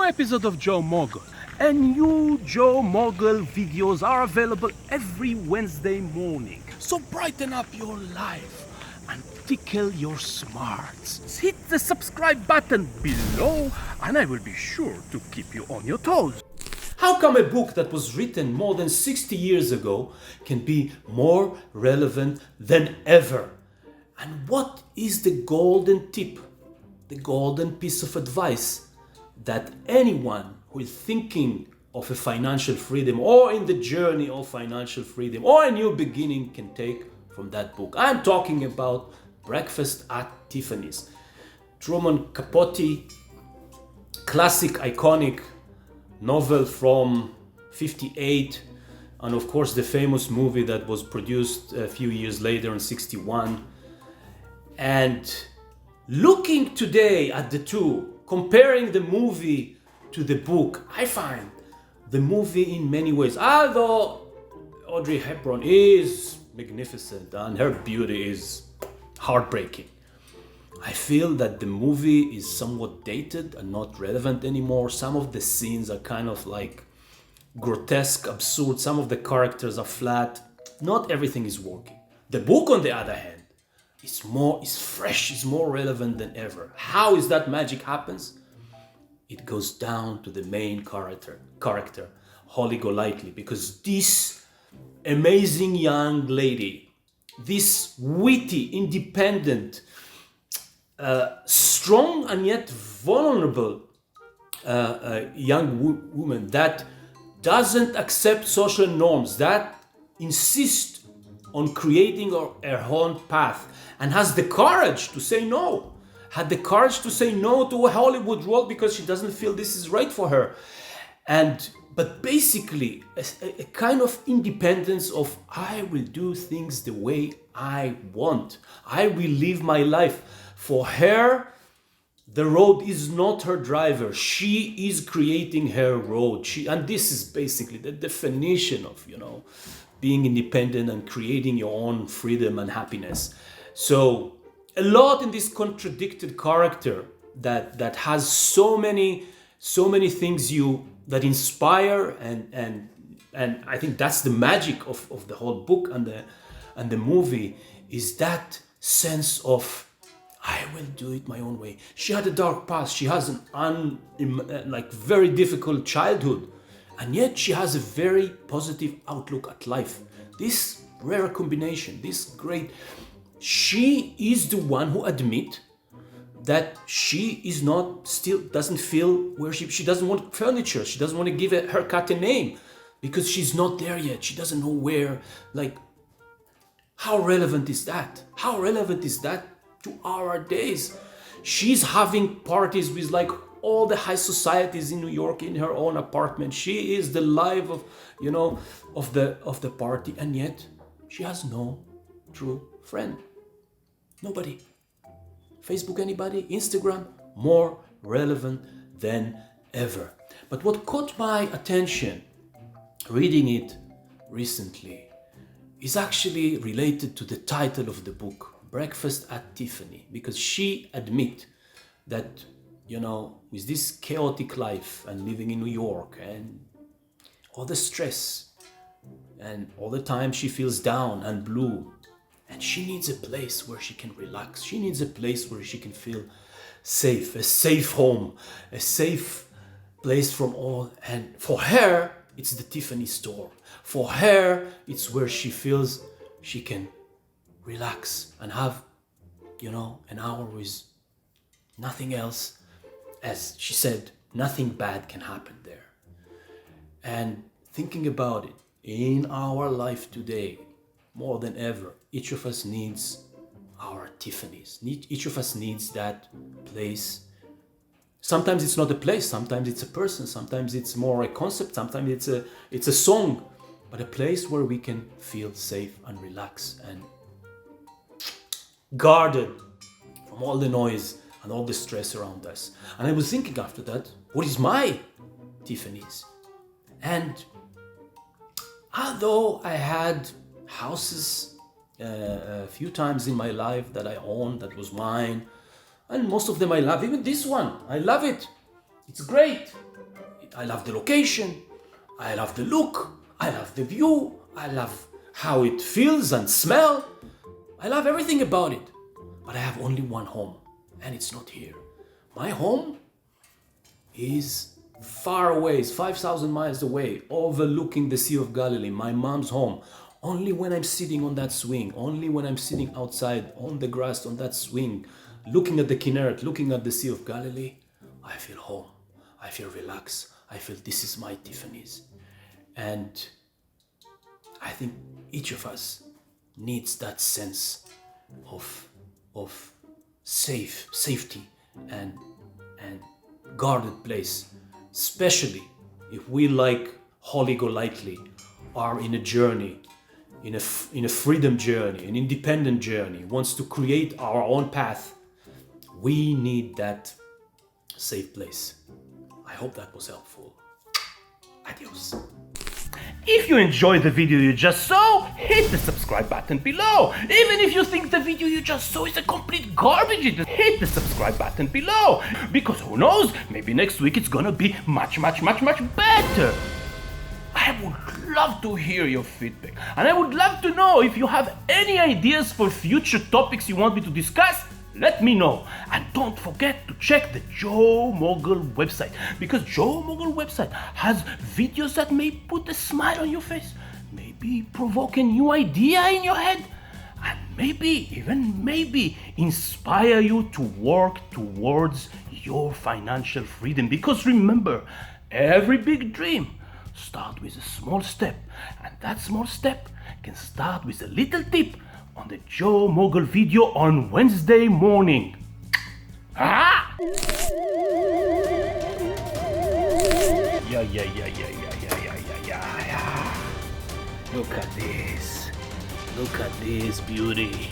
episode of Joe Mogul. And new Joe Mogul videos are available every Wednesday morning. So brighten up your life and tickle your smarts. Hit the subscribe button below and I will be sure to keep you on your toes. How come a book that was written more than 60 years ago can be more relevant than ever? And what is the golden tip, the golden piece of advice that anyone who is thinking of a financial freedom or in the journey of financial freedom or a new beginning can take from that book? I'm talking about Breakfast at Tiffany's. Truman Capote, classic, iconic novel from 58, and of course the famous movie that was produced a few years later in 61. And looking today at the two, comparing the movie to the book, I find the movie in many ways, although Audrey Hepburn is magnificent and her beauty is heartbreaking, I feel that the movie is somewhat dated and not relevant anymore. Some of the scenes are kind of like grotesque, absurd. Some of the characters are flat. Not everything is working. The book, on the other hand, is fresh, is more relevant than ever. How is that magic happens? It goes down to the main character, Holly Golightly, because this amazing young lady, this witty, independent, strong and yet vulnerable young woman that doesn't accept social norms, that insists on creating her own path and has the courage to say no, had the courage to say no to a Hollywood role because she doesn't feel this is right for her. But basically a kind of independence of, I will do things the way I want. I will live my life. For her, the road is not her driver. She is creating her road. And this is basically the definition of, being independent and creating your own freedom and happiness. So a lot in this contradicted character that has so many things that inspire, and I think that's the magic of the whole book and the movie, is that sense of, I will do it my own way. She had a dark past. She has an very difficult childhood, and yet she has a very positive outlook at life. This rare combination, this great. She is the one who admit that she is not, still doesn't feel where she doesn't want furniture. She doesn't want to give her cat a name because she's not there yet. She doesn't know where. How relevant is that? How relevant is that to our days? She's having parties with all the high societies in New York in her own apartment. She is the life of the party, and yet she has no true friend. Nobody. Facebook, anybody? Instagram, more relevant than ever. But what caught my attention reading it recently is actually related to the title of the book, Breakfast at Tiffany, because she admit that, with this chaotic life and living in New York and all the stress and all the time she feels down and blue, and she needs a place where she can relax. She needs a place where she can feel safe, a safe home, a safe place from all. And for her, it's the Tiffany store. For her, it's where she feels she can relax and have, an hour with nothing else. As she said, nothing bad can happen there. And thinking about it, in our life today, more than ever, each of us needs our Tiffany's. Each of us needs that place. Sometimes it's not a place, sometimes it's a person, sometimes it's more a concept, sometimes it's a song, but a place where we can feel safe and relax and guarded from all the noise and all the stress around us. And I was thinking after that, what is my Tiffany's? And although I had houses a few times in my life that I owned, that was mine, and most of them I love, even this one, I love it. It's great. I love the location, I love the look, I love the view, I love how it feels and smell. I love everything about it. But I have only one home, and it's not here. My home is far away, it's 5,000 miles away, overlooking the Sea of Galilee, my mom's home. Only when I'm sitting on that swing, only when I'm sitting outside on the grass on that swing, looking at the Kinneret, looking at the Sea of Galilee, I feel home. I feel relaxed. I feel this is my Tiffany's. And I think each of us needs that sense of safety and guarded place, especially if we, like Holly Golightly, are in a journey, in a freedom journey, an independent journey, wants to create our own path. We need that safe place. I hope that was helpful. Adios. If you enjoyed the video you just saw, hit the subscribe button below. Even if you think the video you just saw is a complete garbage, hit the subscribe button below. Because who knows, maybe next week it's gonna be much better. I would love to hear your feedback. And I would love to know if you have any ideas for future topics you want me to discuss. Let me know. And don't forget to check the Joe Mogul website, because Joe Mogul website has videos that may put a smile on your face, maybe provoke a new idea in your head, and maybe inspire you to work towards your financial freedom. Because remember, every big dream starts with a small step, and that small step can start with a little tip on the Joe Mogul video on Wednesday morning. Ah! Yeah. Look at this beauty.